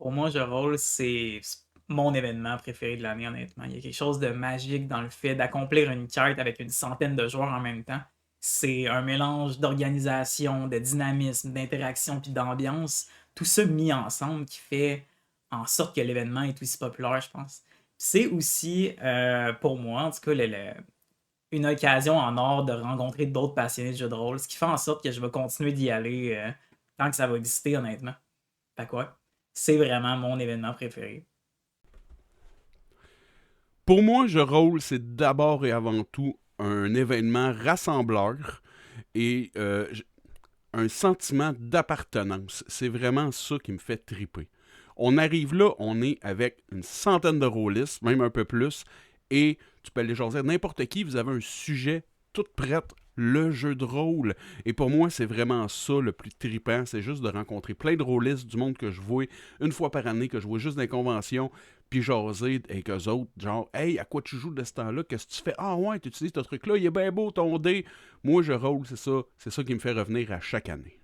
Pour moi, Je Roll, c'est mon événement préféré de l'année, honnêtement. Il y a quelque chose de magique dans le fait d'accomplir une quête avec une centaine de joueurs en même temps. C'est un mélange d'organisation, de dynamisme, d'interaction puis d'ambiance. Tout ça mis ensemble qui fait en sorte que l'événement est aussi populaire, je pense. C'est aussi, pour moi, en tout cas, une occasion en or de rencontrer d'autres passionnés de jeux de rôle, ce qui fait en sorte que je vais continuer d'y aller tant que ça va exister, honnêtement. Fait quoi? C'est vraiment mon événement préféré. Pour moi, Je Roll, c'est d'abord et avant tout un événement rassembleur et un sentiment d'appartenance. C'est vraiment ça qui me fait triper. On arrive là, on est avec une centaine de rôlistes, même un peu plus, et tu peux aller jaser n'importe qui, vous avez un sujet tout prêt, le jeu de rôle. Et pour moi, c'est vraiment ça le plus tripant, c'est juste de rencontrer plein de rôlistes du monde que je vois une fois par année, que je vois juste dans les conventions, puis jaser avec eux autres, genre, hey, à quoi tu joues de ce temps-là, qu'est-ce que tu fais? Ah ouais, tu utilises ce truc-là, il est bien beau ton dé. Moi, je rôle, c'est ça qui me fait revenir à chaque année.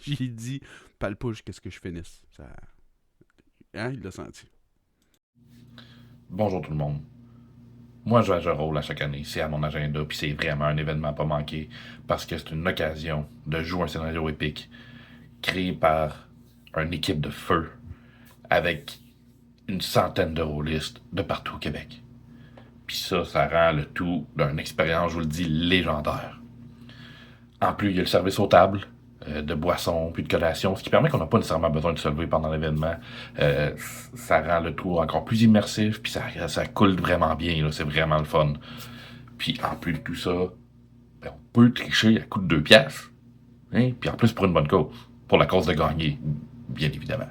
J'ai dit, parle pas jusqu'à ce que je finisse. Ça... Hein, il l'a senti. Bonjour tout le monde. Moi, je joue à Jeu Rôle à chaque année. C'est à mon agenda, puis c'est vraiment un événement à pas manquer parce que c'est une occasion de jouer un scénario épique créé par une équipe de feu avec une centaine de rôlistes de partout au Québec. Puis ça rend le tout d'une expérience, je vous le dis, légendaire. En plus, il y a le service aux tables, de boissons, puis de collations, ce qui permet qu'on n'a pas nécessairement besoin de se lever pendant l'événement. Euh, Ça rend le tout encore plus immersif, puis ça coule vraiment bien, là, c'est vraiment le fun. Puis en plus de tout ça, ben, on peut tricher à coût de 2 piastres. Hein? Puis en plus pour une bonne cause. Pour la cause de gagner, bien évidemment.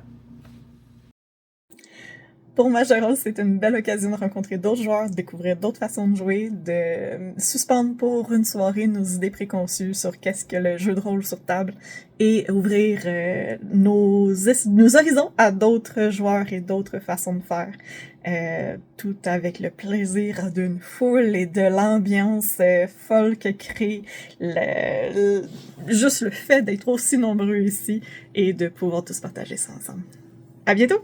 Pour Majoros, c'est une belle occasion de rencontrer d'autres joueurs, de découvrir d'autres façons de jouer, de suspendre pour une soirée nos idées préconçues sur qu'est-ce que le jeu de rôle sur table et ouvrir nos horizons à d'autres joueurs et d'autres façons de faire. Tout avec le plaisir d'une foule et de l'ambiance folle que crée juste le fait d'être aussi nombreux ici et de pouvoir tous partager ça ensemble. À bientôt!